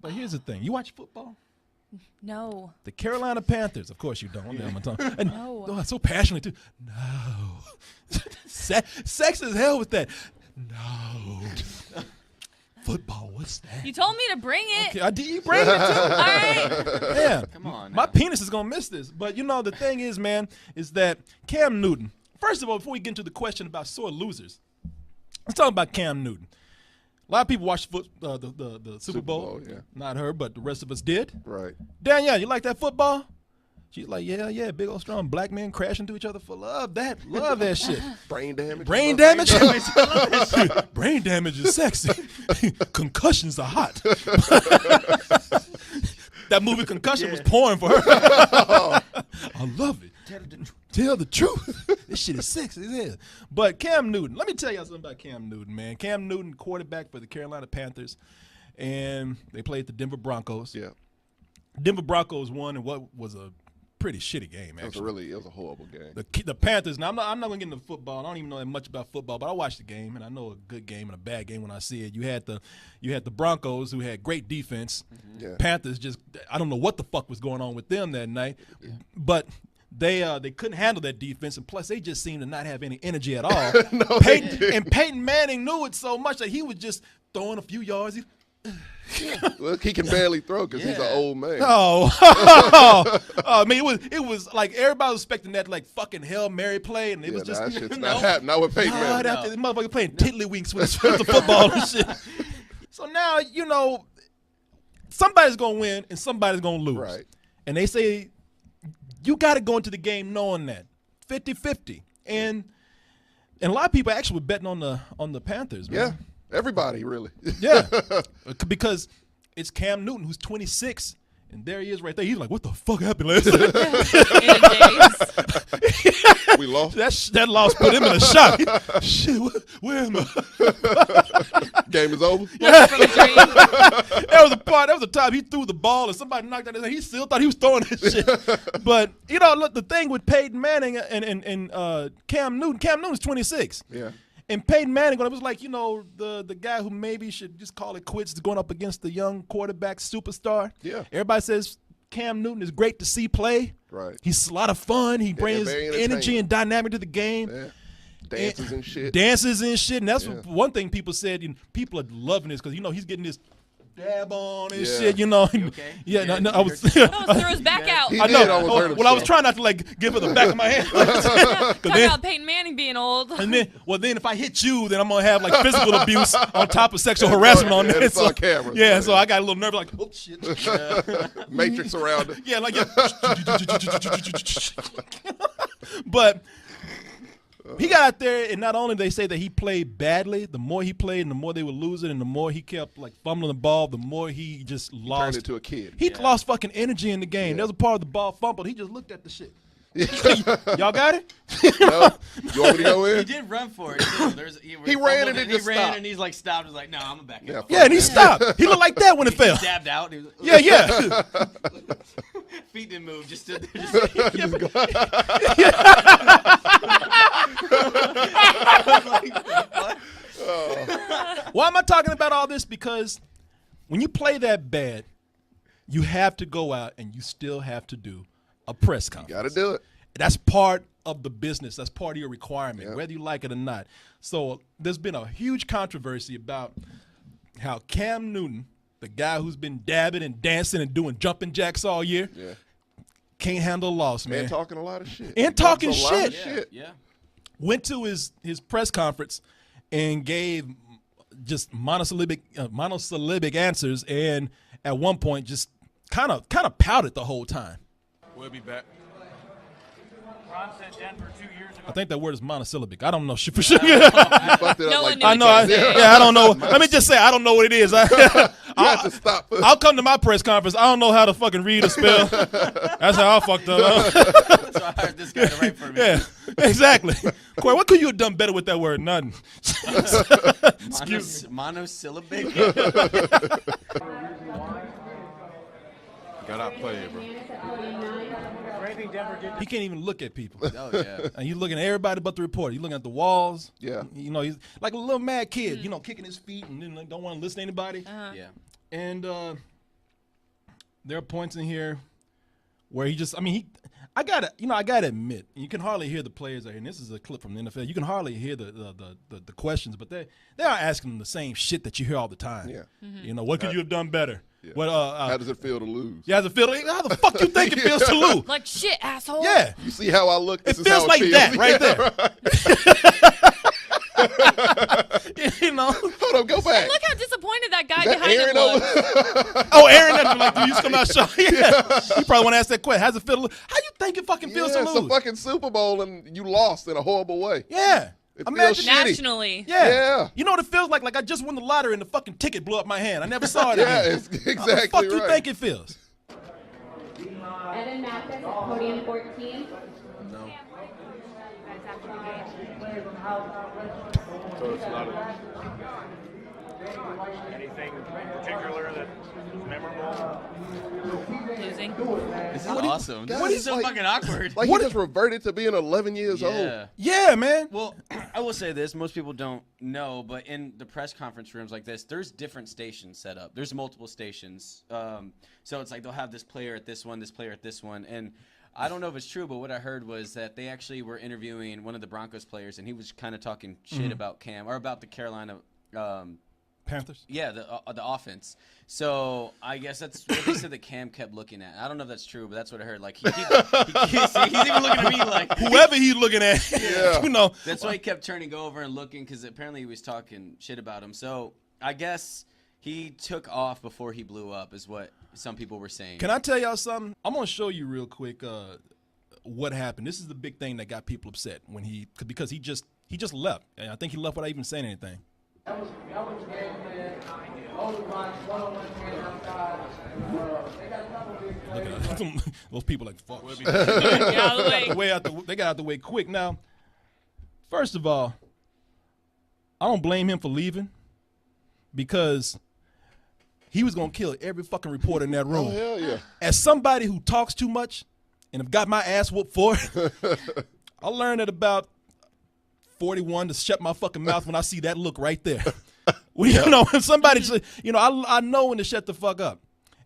But here's the thing. You watch football? No. The Carolina Panthers. Of course you don't. And, No. Oh, so passionate, too. No. Sex as hell with that. No. Football, what's that? You told me to bring it. Okay, I did. You bring it, too. All right. Yeah. Come on. My penis is going to miss this. But, the thing is, man, is that Cam Newton. First of all, before we get into the question about sore losers, let's talk about Cam Newton. A lot of people watched the Super Bowl. Yeah. Not her, but the rest of us did. Right. Danielle, you like that football? She's like, yeah, big old strong black men crashing into each other for love. Love that shit. Brain damage. Brain damage? Brain damage is sexy. Concussions are hot. That movie Concussion was pouring for her. I love it. Tell the truth. This shit is sexy as hell. But Cam Newton, let me tell y'all something about Cam Newton, man. Cam Newton, quarterback for the Carolina Panthers, and they played the Denver Broncos. Yeah. Denver Broncos won in what was a pretty shitty game, actually. It was a horrible game. The Panthers. Now I'm not gonna get into football. I don't even know that much about football, but I watched the game and I know a good game and a bad game when I see it. You had the Broncos who had great defense. Mm-hmm. Yeah. Panthers just I don't know what the fuck was going on with them that night, but they couldn't handle that defense, and plus they just seemed to not have any energy at all. No, Peyton Manning knew it so much that he was just throwing a few yards. Look, he can barely throw because he's an old man. I mean, it was like everybody was expecting that like fucking Hail Mary play, and it was just that shit's not happening. Not with Peyton Manning. After the motherfucker playing tiddlywinks with the football and shit. So now somebody's gonna win and somebody's gonna lose, Right? And they say you got to go into the game knowing that 50-50, and a lot of people actually were betting on the Panthers, man. Yeah. Everybody, really. Yeah, because it's Cam Newton, who's 26, and there he is right there. He's like, what the fuck happened last night? We lost. That loss put him in a shock. Shit, where am I? Game is over. There was a time he threw the ball and somebody knocked out his head. He still thought he was throwing that shit. But, look, the thing with Peyton Manning and Cam Newton's 26. Yeah. And Peyton Manning, when it was like, the guy who maybe should just call it quits going up against the young quarterback superstar. Yeah. Everybody says Cam Newton is great to see play. Right. He's a lot of fun. He brings energy and dynamic to the game. Yeah. Dances and shit. And that's one thing people said. People are loving this because, he's getting this dab on and shit, You okay? Yeah, no, I was. Threw his back out. He I know. did almost hurt himself. I was trying not to give her the back of my hand. Talk about Peyton Manning being old. And then if I hit you, then I'm gonna have physical abuse on top of sexual harassment on there. It's on camera. Yeah, so I got a little nervous, like, oh shit. Matrix around it. Yeah, but he got out there, and not only they say that he played badly, the more he played and the more they were losing and the more he kept fumbling the ball, the more he just lost. Turned into a kid. He lost fucking energy in the game. There was a part of the ball fumbled. He just looked at the shit. Y'all got it? No. You want me to go in? He did run for it. He ran and it just ran stopped. And he's stopped. He's like, no, I'm back. Yeah, and he stopped. He looked like that when it fell. He dabbed out. He was, Yeah. Feet didn't move. Just stood there. Why am I talking about all this? Because when you play that bad, you have to go out and you still have to do a press conference. Got to do it. That's part of the business. That's part of your requirement, whether you like it or not. So there's been a huge controversy about how Cam Newton, the guy who's been dabbing and dancing and doing jumping jacks all year, can't handle a loss, man. And talking a lot of shit. And talking shit. Yeah. Went to his press conference and gave just monosyllabic answers, and at one point just kind of pouted the whole time. We'll be back. Ron said Denver 2 years ago. I think that word is monosyllabic. I don't know shit for sure. No one knew. I know. I don't know. Let me just say I don't know what it is. You have to stop. I'll come to my press conference. I don't know how to fucking read or spell. That's how I fucked up. So I hired this guy to write for me. Yeah, exactly. Corey, what could you have done better with that word? Nothing. Monosyllabic? Got outplayed, bro. He can't even look at people. Oh, yeah. And he's looking at everybody but the reporter. He's looking at the walls. Yeah. He's like a little mad kid, kicking his feet and then don't want to listen to anybody. Yeah. And there are points in here where he just, I mean, I gotta admit, you can hardly hear the players out here. And this is a clip from the NFL. You can hardly hear the questions, but they are asking them the same shit that you hear all the time. Yeah. You know, what could you have done better? Yeah. What? How does it feel to lose? Yeah, how the fuck you think it feels to lose? Like shit, asshole. Yeah. You see how I look? It This is feels how like feels. that right there. You know. Hold on, go back. Look how disappointed that guy Is that behind Aaron him looks. Oh, Aaron, that's like, dude, you just come out show. Yeah. You probably want to ask that question. How's it feel to lose? How you think it fucking feels to It's lose? a fucking Super Bowl and you lost in a horrible way. Yeah. It Imagine feels shitty. Nationally. Yeah. Yeah. You know what it feels like? Like I just won the lottery and the fucking ticket blew up my hand. I never saw it Yeah, again. it's How the exactly fuck you right. think it feels? Evan Mathis at podium 14. So it's not Anything particular that's memorable? Losing. This is awesome. This What is is so like- fucking awkward. Like he just reverted to being 11 years old. yeah. Yeah, man. Well, I will say this. Most people don't know, but in the press conference rooms like this, there's different stations set up. There's multiple stations. So it's like they'll have this player at this one, this player at this one. And I don't know if it's true, but what I heard was that they actually were interviewing one of the Broncos players, and he was kind of talking shit about Cam or about the Carolina Panthers. yeah, the offense. So I guess that's what they said that Cam kept looking at. I don't know if that's true, but that's what I heard. Like he's even looking at me like Whoever he's looking at, Yeah. you know. that's why he kept turning over and looking because apparently he was talking shit about him. So I guess he took off before he blew up, is what some people were saying. Can I tell y'all something? I'm gonna show you real quick what happened. This is the big thing that got people upset when because he just left. And I think he left without even saying anything. That was the game plan. All the one-on-one training outside. They got a couple big Look at that. Those people like fuck. Get out of the way. They got out the way quick. Now, first of all, I don't blame him for leaving because he was gonna kill every fucking reporter in that room. Oh, hell yeah. As somebody who talks too much and have got my ass whooped for it, I learned at about 41 to shut my fucking mouth when I see that look right there. Well, you know, when somebody say, you know, I know when to shut the fuck up.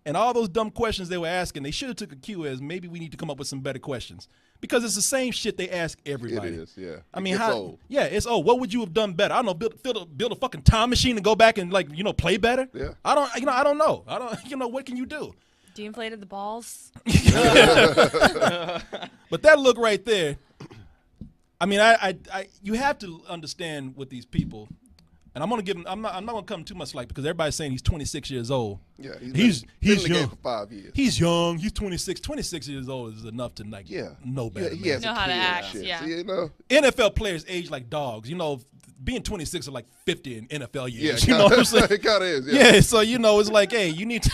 And all those dumb questions they were asking, they should have took a cue as maybe we need to come up with some better questions. Because it's the same shit they ask everybody. It is, yeah. I mean, It's how? old. Yeah, it's old. What would you have done better? I don't know. Build a fucking time machine and go back and play better. Yeah. I don't know. What can you do? Deflated the balls. But that look right there. I mean, you have to understand with these people, and I'm gonna give him. I'm not gonna come too much slack because everybody's saying he's 26 years old. Yeah, he's been in the game young. for 5 years. He's young. He's 26. 26 years old is enough to know better. Yeah, he man. has Know a how to kid and act, shit. yeah. So, you know, NFL players age like dogs. You know, being 26 are like 50 in NFL yeah, years. You know what I'm saying? it kind of is. Yeah. Yeah, so it's like, hey, you need to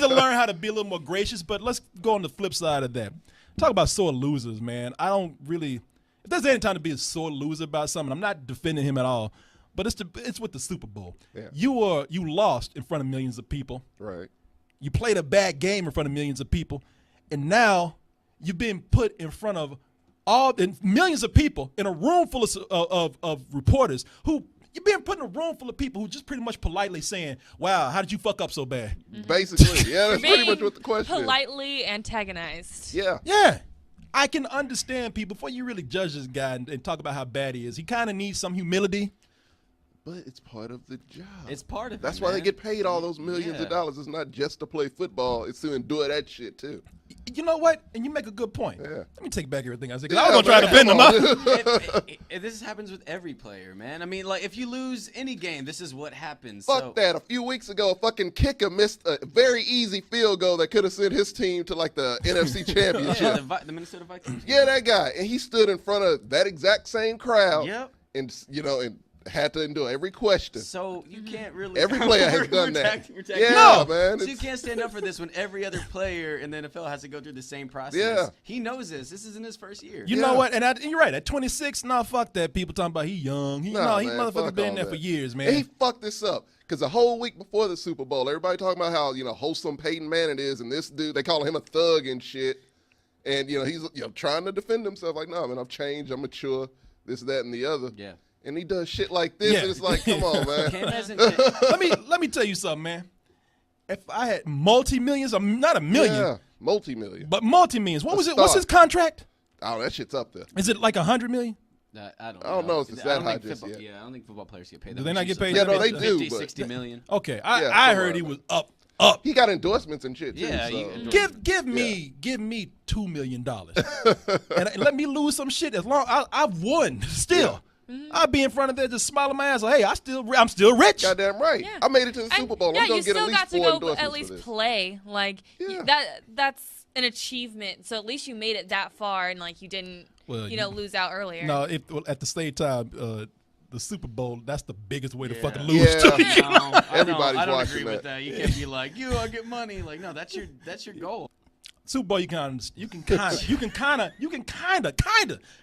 learn how to be a little more gracious. But let's go on the flip side of that. Talk about sore losers, man. I don't really. If there's any time to be a sore loser about something, I'm not defending him at all. But it's with the Super Bowl. Yeah. You lost in front of millions of people. Right. You played a bad game in front of millions of people, and now you've been put in front of millions of people in a room full of reporters who. You're being put in a room full of people who just pretty much politely saying, "Wow, how did you fuck up so bad?" Basically, yeah, that's pretty Being much what the question is. politely antagonized. Yeah. Yeah. I can understand people, before you really judge this guy and talk about how bad he is, he kind of needs some humility. But it's part of the job. It's part of it. That's why they man. get paid all those millions Yeah. of dollars. It's not just to play football. It's to endure that shit, too. You know what? And you make a good point. Yeah. Let me take back everything I said, Yeah, because I was going to try to man, bend him come up. This happens with every player, man. I mean, like, if you lose any game, this is what happens. Fuck so, that. A few weeks ago, a fucking kicker missed a very easy field goal that could have sent his team to, like, the NFC Championship. Yeah, the Minnesota Vikings. Yeah, that guy. And he stood in front of that exact same crowd. Yep. And, and had to endure every question. So you can't really. Every player has We're done that. protecting Yeah, No. man. So you can't stand up for this when every other player in the NFL has to go through the same process. Yeah. He knows this. This isn't his first year. You know what? And you're right. At 26, nah, fuck that. People talking about he young. He Nah, he man, motherfucker fuck been all there that. for years, man. And he fucked this up. Because the whole week before the Super Bowl, everybody talking about how, wholesome Peyton Manning is, and this dude, they call him a thug and shit. And, he's trying to defend himself like, nah, man, I've changed, I'm mature, this, that, and the other. Yeah. And he does shit like this, Yeah. and it's like, come on, man. Cam hasn't. let me tell you something, man. if I had multi-millions, not a million, Yeah, multi-million. but multi-millions. What was it? star. What's his contract? Oh, that shit's up there. Is it like 100 million? I don't know if it's that high think just football, yet. Yeah, I don't think football players get paid. Do that they much not get usually. paid Yeah, that no, they much? do. 50, but 60 million. Okay, Yeah, I somewhere heard he around was up. He got endorsements and shit too. Yeah, so. you- Give me $2 million, and let me lose some shit. As long I've won, still, I'll be in front of there just smiling my ass. Like, hey, I'm still rich. Goddamn right. Yeah. I made it to the And, Super Bowl. yeah, I'm gonna you get still at least got to 4 go endorsements at for least this. play. Like Yeah. that's an achievement. So at least you made it that far, and like you didn't, Well, lose out earlier. No, at the same time, the Super Bowl, that's the biggest way to Yeah. fucking lose. Yeah. too. No, Everybody's I don't watching agree with that. that. You can't be like, I get money. Like, no, that's your goal. Super Bowl, you can kind of,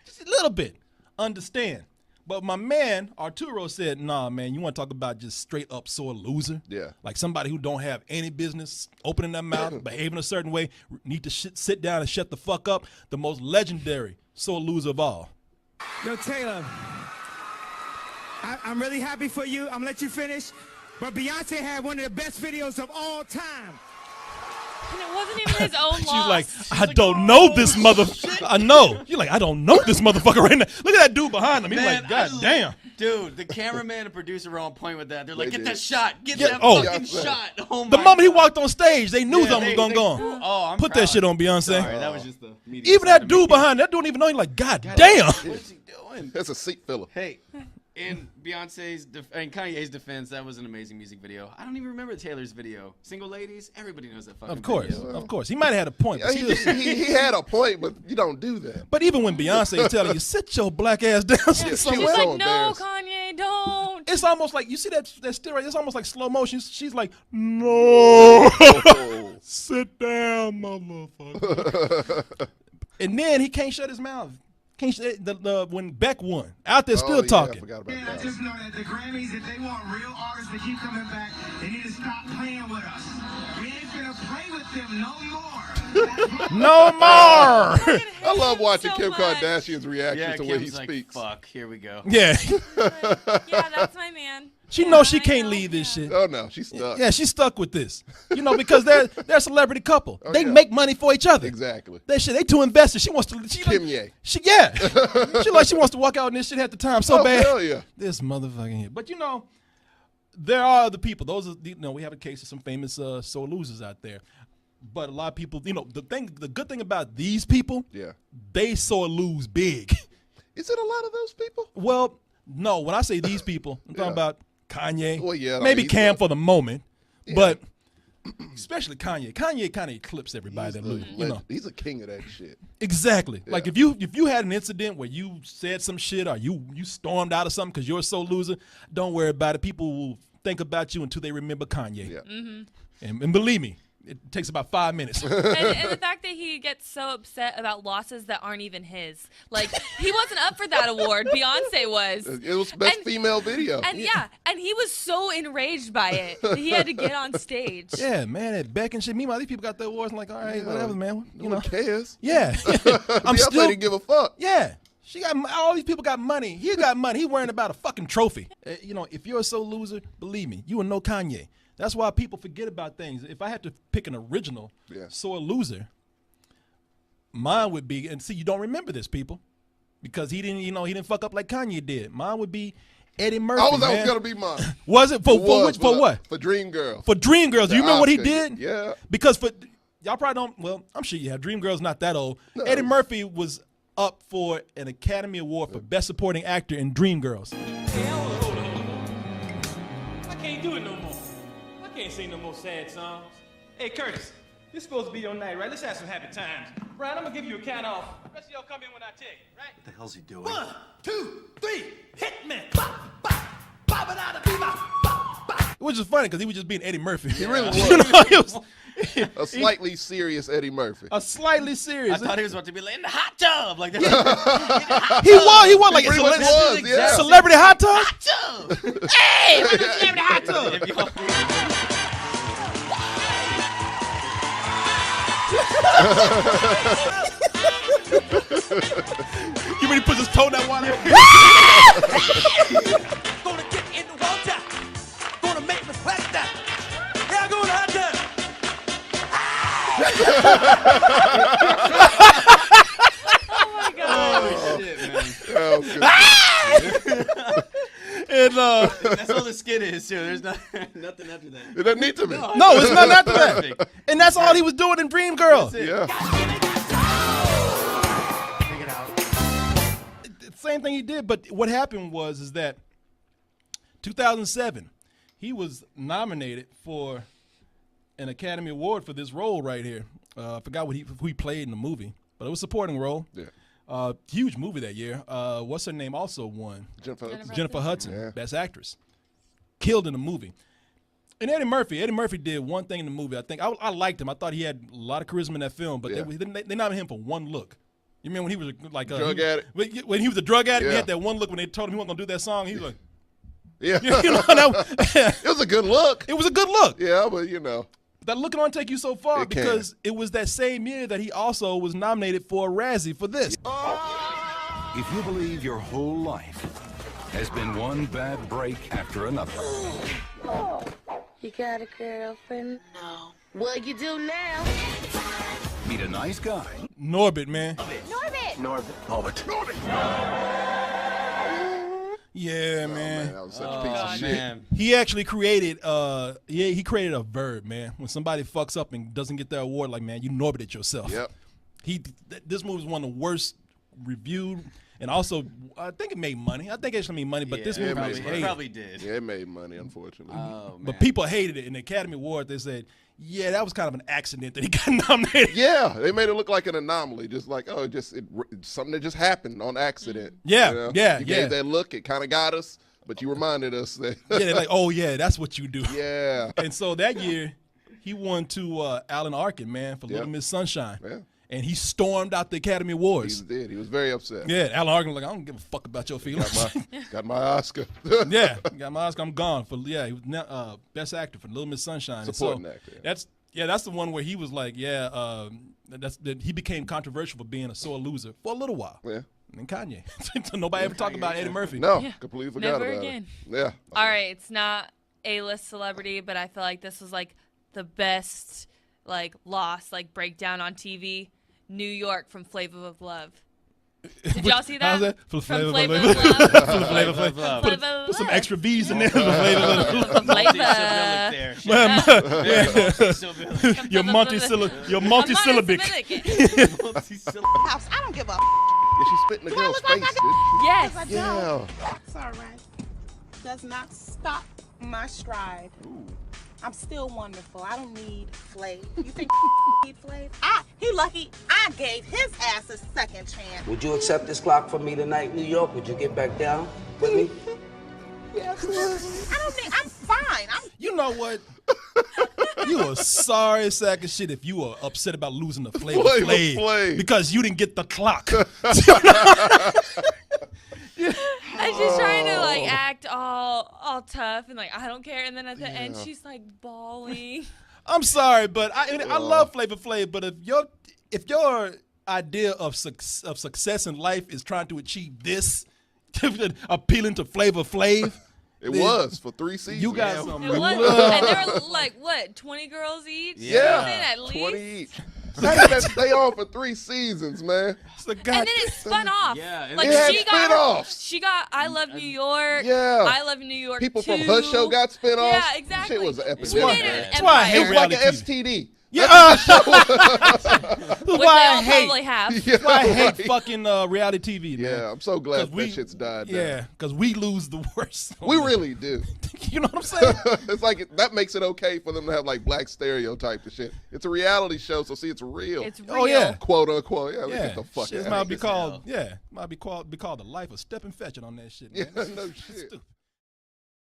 just a little bit understand. But my man Arturo said, "Nah, man, you want to talk about just straight up sore loser? Yeah. Like somebody who don't have any business opening their mouth, behaving a certain way, need to sit down and shut the fuck up. The most legendary sore loser of all." Yo, Taylor, I'm really happy for you. I'm gonna let you finish. But Beyonce had one of the best videos of all time. And it wasn't even his own She's loss. like, I don't know this mother. I know. You're like, I don't know this motherfucker right now. Look at that dude behind him. He's Man, like, God damn. Dude, the cameraman and producer were on point with that. They're like, They get did. that shot. Get Yeah, that oh. fucking Yeah, shot. Oh The my moment he God. walked on stage, they knew Yeah, something was going to go on. Oh, I'm Put proud. that shit on Beyonce. Sorry, that was just the media Even side that of dude me. behind that dude even know. He's like, God damn. What is he doing? That's a seat filler. Hey, in Beyonce's and Kanye's defense, that was an amazing music video. I don't even remember Taylor's video. Single Ladies, everybody knows that fucking Of course. video. Of course. He might have had a point. Yeah, But, he, still- he had a point, but you don't do that. but even when Beyonce is telling you, sit your black ass down she somewhere, was She's so like, no, embarrassed. Kanye, don't. it's almost like, you see that still right? It's almost like slow motion. She's like, no. Oh. Sit down, motherfucker. And then he can't shut his mouth. Can't when Beck won, out there still Oh, yeah, I talking. forgot about I that. just know that the Grammys, if they want real artists to keep coming back, they need to stop playing with us. We ain't gonna play with them no more. No more. I love watching so Kim much. Kardashian's reaction Yeah, to when he Kim's like, speaks. fuck, here we go. Yeah. Yeah, that's my man. She Yeah, knows she I can't know, leave this yeah. shit. Oh no, she's stuck. Yeah, she's stuck with this. Because they're a celebrity couple. They yeah. make money for each other. Exactly. They too invested. She wants to. Kimye. She wants to walk out in this shit at the time so Oh, bad. hell yeah. This motherfucking here. But there are other people. Those are we have a case of some famous sore losers out there. But a lot of people, the good thing about these people, Yeah. they sore lose big. Is it a lot of those people? Well, no. When I say these people, I'm talking Yeah. about Kanye. Well, yeah, no, maybe he's Cam the- for the moment, but especially Kanye. Kanye kind of eclipsed everybody that lose. He's a king of that shit. Exactly. Like Yeah. if you had an incident where you said some shit or you stormed out of something because you're a sore loser, don't worry about it. People will think about you until they remember Kanye. Yeah. And believe me, it takes about 5 minutes. And the fact that he gets so upset about losses that aren't even his. Like, he wasn't up for that award. Beyonce was. It was best And- female video. And and he was so enraged by it that he had to get on stage. Yeah, man, at Beck and shit. Meanwhile, these people got their awards and like, all right, Yeah. whatever, man. No one cares. Yeah. I'm Beyonce still didn't give a fuck. Yeah. She got all these people got money. He got money. He worrying about a fucking trophy. If you're a sore loser, believe me, you will know Kanye. That's why people forget about things. If I had to pick an original sore loser, mine would be, and see, you don't remember this, people, because he didn't fuck up like Kanye did. Mine would be Eddie Murphy. That was man. gonna be mine. Was it for what? For Dreamgirls. For Dreamgirls. Do you remember what he Oscar. did? Yeah. Because y'all probably don't. Well, I'm sure you have. Dreamgirls not that old. No. Eddie Murphy was up for an Academy Award for Best Supporting Actor in Dreamgirls. Hey, hold on. I can't do it no more. I can't sing no more sad songs. Hey, Curtis, this is supposed to be your night, right? Let's have some happy times. Brian, I'm gonna give you a count off. The rest of y'all come in when I tell you, right? What the hell's he doing? 1, 2, 3, hit me. Bop, bop, bop it out of me, bop, bop, bop. Which is funny because he was just being Eddie Murphy. He really was. He was A slightly serious Eddie Murphy. a slightly serious. I thought he was about to be like, in the hot tub. Like that. He was like He pretty much was, yeah. celebrity hot tub. Hot tub. Hey! Hot tub. If y'all- You really put his toe in that water? Gonna get in the water. Gonna make me splash that. Yeah, go to the hot tub. Oh my god. Oh, shit, man. And That's all the skit is, too. There's nothing after that. It doesn't need to be. no, it's not after that. Perfect. And that's all he was doing in Dreamgirl. Yeah. Same thing he did, but what happened is that 2007, he was nominated for an Academy Award for this role right here. I forgot who he played in the movie, but it was a supporting role. Yeah. Huge movie that year. What's her name also won? Jennifer Hudson, Yeah. Best Actress. Killed in the movie. And Eddie Murphy did one thing in the movie. I think I liked him. I thought he had a lot of charisma in that film, but Yeah. they nominated him for one look. You remember when he was like Drug addict? When he was a drug addict, he Yeah. had that one look when they told him he wasn't gonna do that song. He was like, Yeah. you know, It was a good look. it was a good look. Yeah, but you know. That look can only take you so far It can. because it was that same year that he also was nominated for a Razzie for this. If you believe your whole life has been one bad break after another, You got a girlfriend? No. What you do now? meet a nice guy Norbit, man. Norbit. Yeah, man. That was such a piece of shit. Man. He actually created he created a verb, man. When somebody fucks up and doesn't get their award, like, man, you Norbited yourself. Yep. This movie was one of the worst reviewed, and also I think it made money. I think it actually made money, but this movie was it hated. probably did. Yeah, it made money, unfortunately. Oh, man. But people hated it. In the Academy Award, they said, yeah, that was kind of an accident that he got nominated. Yeah, they made it look like an anomaly, just like it's something that just happened on accident. Yeah, you know? yeah, You yeah. gave that look, it kind of got us, but you reminded us that. Yeah, they're like, oh yeah, that's what you do. Yeah. And so that year, he won to Alan Arkin, man, for Little Yep. Miss Sunshine. Yeah. And he stormed out the Academy He Awards. did. He was very upset. Yeah, Alan Arkin was like, I don't give a fuck about your feelings. Got my Oscar. Yeah, got my Oscar. I'm gone for he was Best Actor for Little Miss Sunshine. And Supporting actor, yeah. That's the one where he was like, he became controversial for being a sore loser for a little while. Yeah. And Kanye. So nobody ever talked about Eddie Murphy. No, Yeah. completely forgot Never about again. it. Yeah. All right, it's not A-list celebrity, but I feel like this was like the best like loss, like breakdown on TV. New York from Flavor of Love. Did y'all see that? How's that? For From Flavor Flavor of of Love. Love. For Flavor of Love. Put some extra V's in there. For Flavor of Love. Multi-syllabic there. Multi-syllabic. Your multi-syllabic. House, I don't give a Yeah, she spit in the girl's face, didn't she? Yes. Yeah. It's all right. Does not stop my stride. I'm still wonderful. I don't need Flav. You think need Flav? He lucky I gave his ass a second chance. Would you accept this clock from me tonight, New York? Would you get back down with me? Yes. I don't think I'm fine. You know what? You a sorry sack of shit if you were upset about losing the Flavor Flav because you didn't get the clock. And she's trying to like act all tough and like I don't care, and then at the end she's like bawling. I'm sorry, but I love Flavor Flav, but if your idea of success in life is trying to achieve this, appealing to Flavor Flav. It was for 3 seasons. You got some. It was, and there were like what, 20 girls each? Yeah, at least. 20 each. They on for 3 seasons, man. And then it spun off. Yeah, and like it had she got spin-offs. She got I Love New York. Yeah. I Love New York. People 2. from her show got spin-offs. Yeah, exactly. Shit was an She made epidemic. it an That's why I hate It was like reality an TV. STD. Yeah. Which they all hate. probably have. Yeah, That's why I hate right. fucking reality TV, man. Yeah, I'm so glad 'Cause that shit's died down. Yeah, because we lose the worst. We really do. You know what I'm saying? It's like that makes it okay for them to have like black stereotypes and shit. It's a reality show, so see, it's real. It's real. Oh, yeah. Quote unquote. Yeah, Yeah, get the fuck shit out might of be here. called. Yeah, might be called the life of stepping fetching on that shit. Man. Yeah, no That's shit. stupid.